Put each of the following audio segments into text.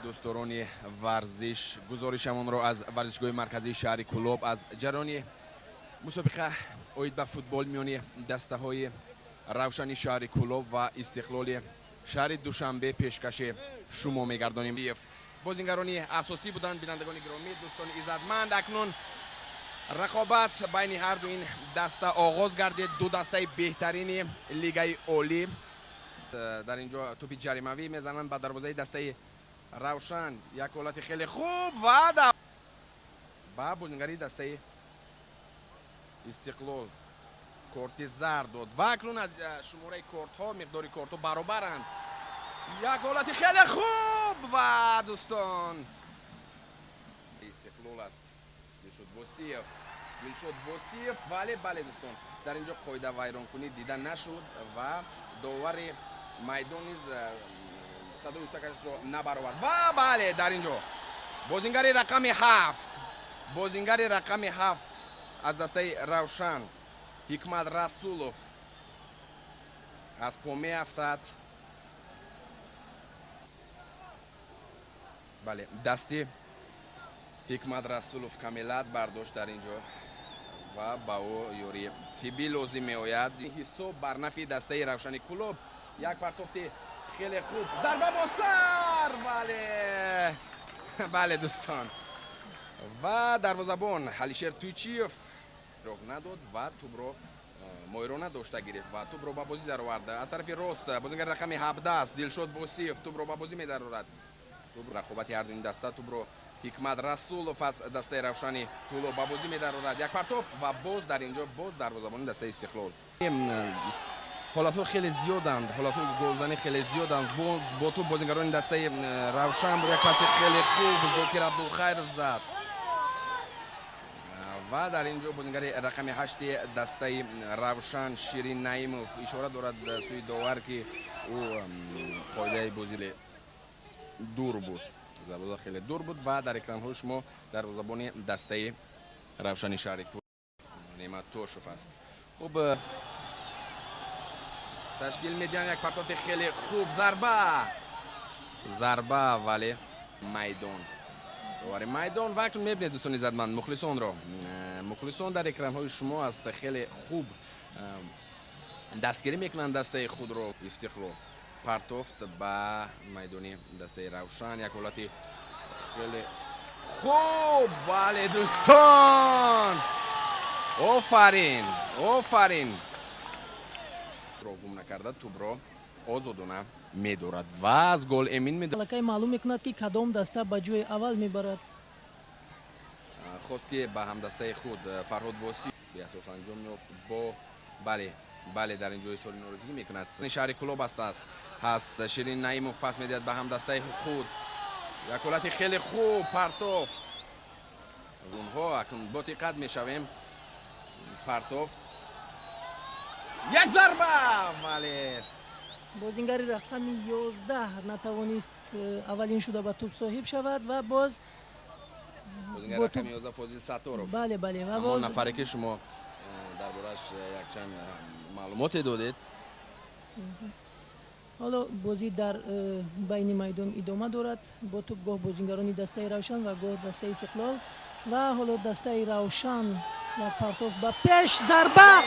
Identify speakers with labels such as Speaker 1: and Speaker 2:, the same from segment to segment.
Speaker 1: دوستداران ورزش گزارشمان را از ورزشگاه مرکزی شهر کلوب از جریان مسابقه اوید به فوتبال میان دسته های روشنی شهر کلوب و استقلال شهر دوشنبه پیشکش شما میگردانیم. بازیگران اساسی بودند. بینندگان گرامی، دوستان عزتمند، اکنون رقابت بین هر دو این دسته آغاز گردید. دو دسته بهترین لیگ عالی در اینجا توپ جریمه‌ای میزنند به دروازه دسته روشن. یک حالت خیلی خوب و با بازیگری دسته استقلال کارت زرد داد و اکنون از شماره کارت ها مقداری کارت ها برابرند. یک حالت خیلی خوب و دوستان استقلال است. دلشد وصیف ولی بله دوستان در اینجا قاعده ویران کنی دیده نشد و داور میدان نیز صدای اشتکش را نبرآورد و بله در اینجا بازیگر رقم 7 از دسته روشن حکمت رسولوف از پا میافتد. بله دستی حکمت رسولوف کاملت برداشت در اینجا و با او یوری تیبی لازم می آید. حساب بر نفع دسته روشن کلوب. یک پرتافت خیلی خوب، ضربه با سر. بله دوستان و دروازه‌بان علیشیر تویچیف راه نداد و توپ را مایرانه داشته گرفت و توپ را به بازی در آورد. از طرف راست بازیگر رقم 17 است دلشد وصیف توپ را به بازی می درآورد. توپ رقابت هر دو این دسته توپ را حکمت رسولوف از دسته روشنی کلوب به بازی می درآورد. یک پرتافت و باز در اینجا باز دروازه‌بان دسته استقلال. حالت‌ها خیلی زیادند، حالت‌های گلزنی خیلی زیادند. با تو بازیگران دسته روشن یک پاس خیلی خوب ذاکر عبدالخیر زد و در اینجا بازیگر رقم 8 دسته روشن شیرین نعیموف اشاره دارد سوی داور که او قاعده بازی دور بود، ضربه خیلی دور بود و در اکران شما دروازه‌بان دسته روشن شهر نعمت توشف است. خب تشکیل میدن یک پرتافت خیلی خوب، ضربه ولی میدان وقت میبینید دوستان عزتمند مخلصان در اکران های شما است. خیلی خوب دستگیری میکنند دسته خود رو. استقلال پرتافت به میدانی دسته روشن یک حالت خیلی خوب. بله دوستان آفرین رو گم نکرده توپ را آزادانه می‌دارد و از گل امین می‌دارد.
Speaker 2: معلوم می‌کند که کدام دسته به جای اول می‌برد.
Speaker 1: خواست که به هم دسته خود فرهاد واسی به اساس انجام می‌یافت با بله در اینجا اظهار ناراضگی می‌کند. شهر کلوب هست شیرین نعیموف پاس می‌دهد به هم دسته خود. یک حالت خیلی خوب پرتافت. اونها اکنون با دقت می‌شویم. پرتافت یک ضربه ولی
Speaker 2: بازیگر رقم 11 نتوانست اولین شده به توپ صاحب شود و باز
Speaker 1: بازیگر رقم 11 فاضل ستارov.
Speaker 2: بله و
Speaker 1: باز نفری که شما دربارش یک چند معلومات دادید.
Speaker 2: حالا بازی در بین میدان ادامه دارد با توپ گاه بازیگران دسته روشن و گاه دسته استقلال و حالا دسته روشن یک پرتافت به پیش ضربه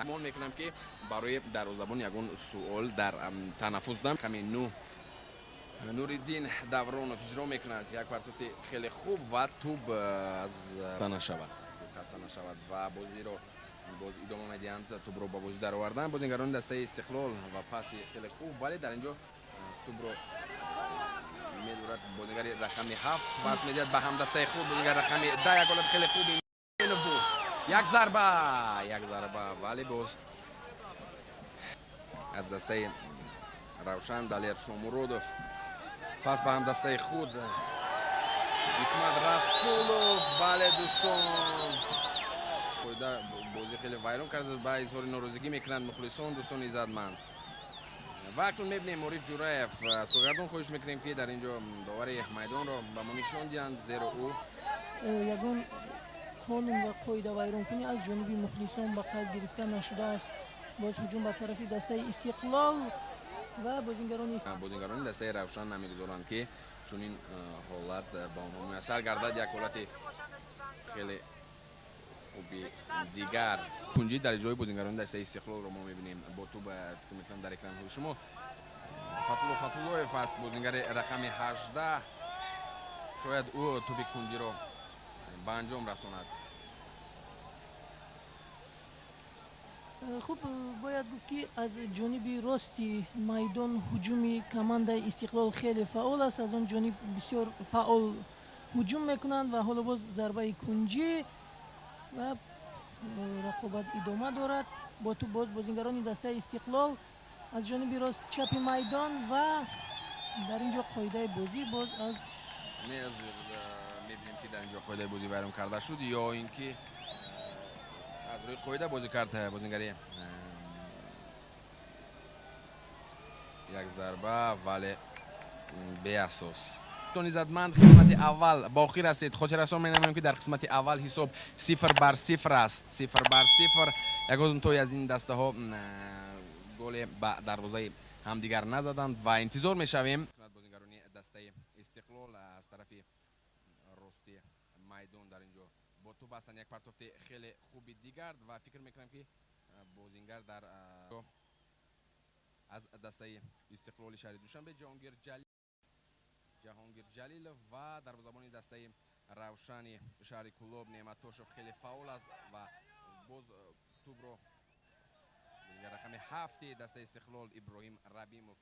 Speaker 1: من میکنم که برای دروازه‌بان یگان سوال در تنفس دارم. کمی نوریدین دورانوف اجرا میکند. یک پرتافت خیلی خوب و توپ از خسته نشود و بازی را باز ادامه میدهند. توپ را با بازی در آوردن بازیگران دسته استقلال و پاس خیلی خوب ولی در اینجا توپ را میدورد بازیگر رقم 7 پاس میدهد به هم دسته خود بازیگر رقم 10. یک گل خیلی خوبی بود. یک ضربه ولی باز از دسته روشن دلیر شومورودوف پس به هم دسته خود حکمت رسولوف. بله دوستان بازی خیلی ویران کرده با اظهار ناراضگی میکنند مخلصان دوستان عزتمند و اکنون میبینیم مورید جورایف از کارگردان خواهش میکنیم که در اینجا داور میدان را به ما نشان دهند زیرا او
Speaker 2: یگان قانون و قاعده ویران کنی از جانب مخلصان به قید گرفته نشده است. باز هجوم به طرف دسته استقلال و بازیگران
Speaker 1: بازیگران دسته روشن نمیگذارند که چون این حالت با آنها میسر گردد. یک حالت خیلی خوبی دیگر کنجی در اجرای بازیگران دسته استقلال رو ما میبینیم با تو میتونم در اکران های شما. فتولویف است بازیگر رقم 18. شاید او توپ کنجی رو به انجام رساند.
Speaker 2: خوب باید گفت که از جانب راستی میدان هجومی کمانده استقلال خیلی فعال است. از اون جانب بسیار فعال هجوم میکنند و حالا باز ضربه کنجی و رقابت ادامه دارد. با تو باز بازیگران دسته استقلال از جانب راست چپ میدان و در اینجا قاعده بازی باز از
Speaker 1: میبینیم که در اینجا قاعده بازی بیان کرده شد یا اینکه از روی قاعده بازی کرد بازیگری یک ضربه ولی به اساس زدمند قسمت اول باقی رسید. خاطر رسان می‌نمایم که در قسمت اول حساب 0-0 است. 0-0 یکون توی از این دسته ها گل به دروازه همدیگر نزدند و انتظار میشویم بازیگران دسته استقلال از طرف راستی میدان در اینجا با تو بستن یک پرتافت خیلی خوبی دیگر و فکر میکنم که بازیگر در از دسته استقلال شهر دوشنبه جهانگیر جلیل و در زبان دسته روشن شهر کلوب نعمت توشف خیلی فعال است و باز توپ رو رقم 7 دسته استقلال ابراهیم ربیموف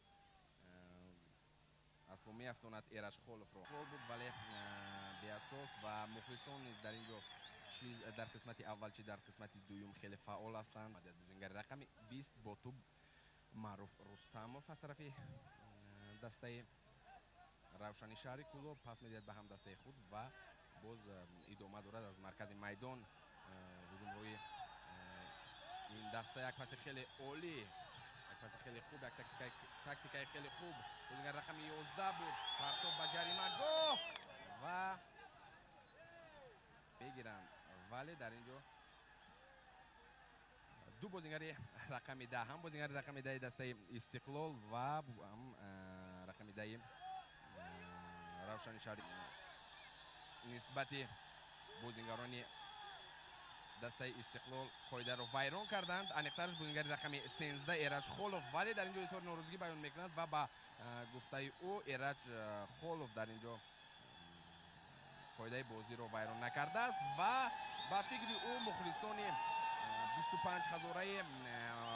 Speaker 1: از پا میافتاند. ایرج خولف رو بود ولی به اساس و مخلصان نیز در اینجا چیز در قسمت اول چه در قسمت دوم خیلی فعال هستند. بازیگر رقم 20 با توپ معروف رستموف از طرف دسته روشن شهر کلوب پس میدهد به هم دسته خود و باز ادامه دارد از مرکز میدان هجوم روی این دسته. یک پاس خیلی عالی، یک پاس خیلی خوب، یک تاکتیک خیلی خوب بازیگر رقم 11 بود. پرتاب به جریمه گو و بگیرند ولی در اینجا دو بازیگر رقم 10 هم بازیگر رقم 10 دسته استقلال و هم رقم 10 روشن شهری نسبت بازیگران دسته استقلال قاعده رو ویران کردند. انیقترش بازیگر رقم 13 ایرج خولوف ولی در اینجا اظهار ناراضگی بیان میکنند و با گفته او ایرج خولوف در اینجا قاعده بازی رو ویران نکرده است و با فکر او مخلصان 25 هزاره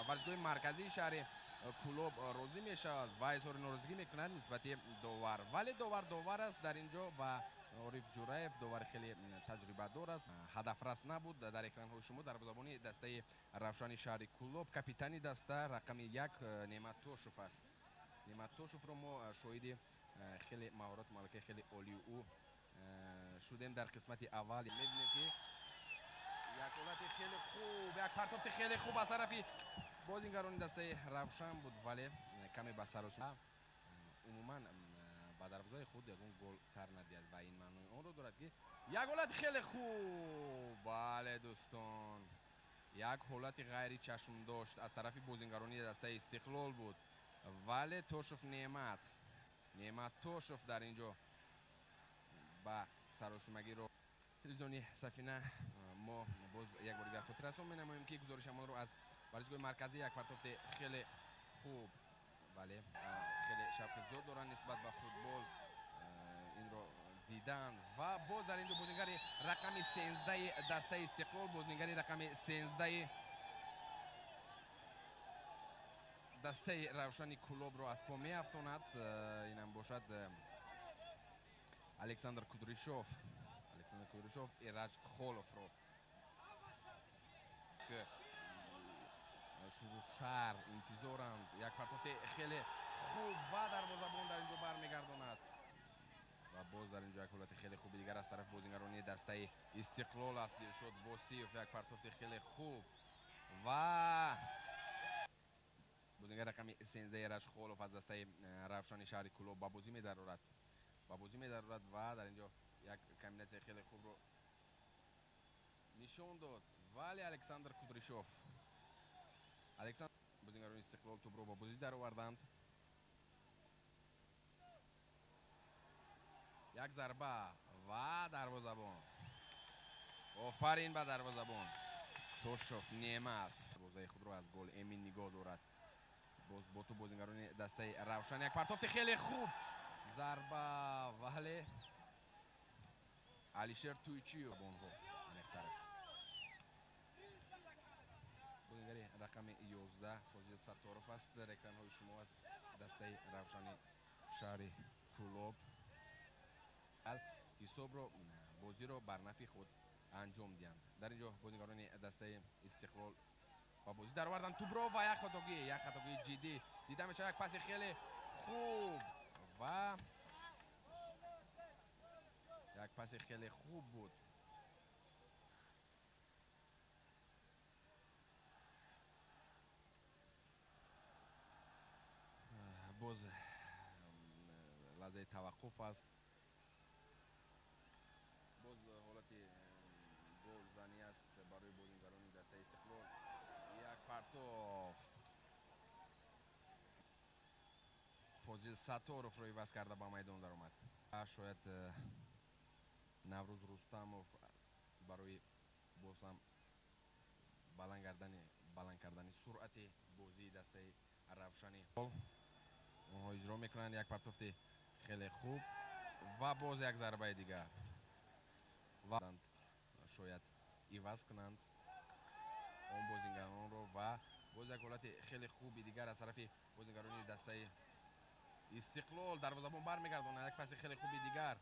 Speaker 1: ورزشگاه مرکزی شهر کلوب راضی می شود و اظهار ناراضگی میکنند نسبت داور ولی داور است در اینجا و عارف جورایف داور خیلی تجربه دار است. هدف رس نبود در اکران های شما در زبان دسته روشن شهر کلوب کاپیتانی دسته رقم 1 نعمت توشف است. نعمت توشف رو ما شاهد خیلی مهارت مالکه خیلی عالی او شدیم در قسمت اول. میبینیم که یک حالت خیلی خوب، یک پرتافت خیلی خوب از طرف بازیگران دسته روشن بود ولی کمی به سر عموما با دروازه خود یکون گل سر ندهد و این معنی اون رو دارد که یک حالت خیلی خوب. بله دوستان یک حالت غیر چشم داشت از طرف بازیگران دسته استقلال بود ولی توشف نعمت توشف در اینجا با سراسیمگی رو تلویزیونی سفینه ما باز یک بار دیگر خاطر رسان می‌نماییم که گزارش ما رو از ورزشگاه مرکزی یک پرتافت خیلی خوب ولی خیلی شوق زود دارن نسبت به فوتبال این رو دیدن و باز در اینجا بازیگر رقم 13 دسته استقلال بازیگر رقم 13 دسته روشن کلوب رو از پا میافتاند. اینم باشد الکساندر کودریشوف ایرج خولوف رو که شروع شهر انتظارند. یک پرتافت خیلی خوب و دروازه‌بان در اینجا برمیگرداند و باز در اینجا یک حالت خیلی خوبی دیگر از طرف بازیگران دسته استقلال است. دلشاد واسیف یک پرتافت خیلی خوب و بازیگر رقم 13 ایرج خولوف از دسته روشن شهر کلوب با بازی می‌درد و در اینجا یک کامبیناسیون خیلی خوب رو نشون داد ولی الکساندر کودریشوف بازیگران استقلال توپ رو با بازی در آوردند یک ضربه و دروازه‌بان. آفرین به دروازه‌بان توشوف نعمت. بازی خود رو از گل امین نگاه دارد. باز با تو بازیگران دسته روشن یک پرتافت خیلی خوب. ضربه ولی علیشر تویچی و بونگو یک طرف. بازیگری رقم 11 فوزیل ستارف است. رکتن های شما از دسته روشن شهر کولوب حساب رو بازی رو بر نفع خود انجام دهند. در اینجا بازیگران دسته استقلال با بازی در آوردن توپ رو و یک خطاگی جدی دیده میشه. یک پاس خیلی خوب و یک پاس خیلی خوب بود. باز لحظه توقف است. باز حالت گل زنی است برای بازیگران دسته استقلال. یک پرتاف فوزیل ستارف رو عوض کرده با میدان در اومد. شاید نوروز رستموف برای باز هم بلند کردن سرعت بازی دسته روشنی اونها اجرا میکنند. یک پرتافت خیلی خوب و باز یک ضربه دیگر و شاید عوض کنند اون بازیگران رو و باز یک حالت خیلی خوبی دیگر از طرف بازیگران دسته استقلال. دروازه‌بان برمیگردونه. یک پاس خیلی خوبی دیگر.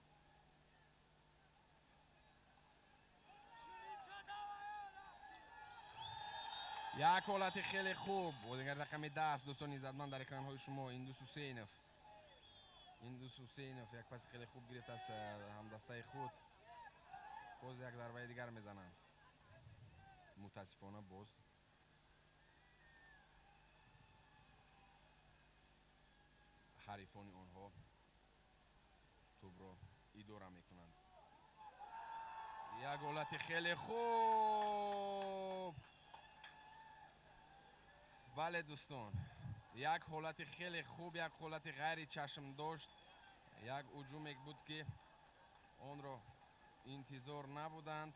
Speaker 1: یک حالت خیلی خوب. بازیگر رقم 10 دوستان عزتمند در اکران های شما ایندوس حسینوف یک پاس خیلی خوب گرفت از همدسته خود. باز یک ضربه دیگر میزنند. متاسفانه باز حریفان آنها توپ رو اداره میکنند. یک حالت خیلی خوب. بله دوستان یک حالت خیلی خوب، یک حالت غیر چشم داشت. یک هجوم بود که آن را انتظار نبودند.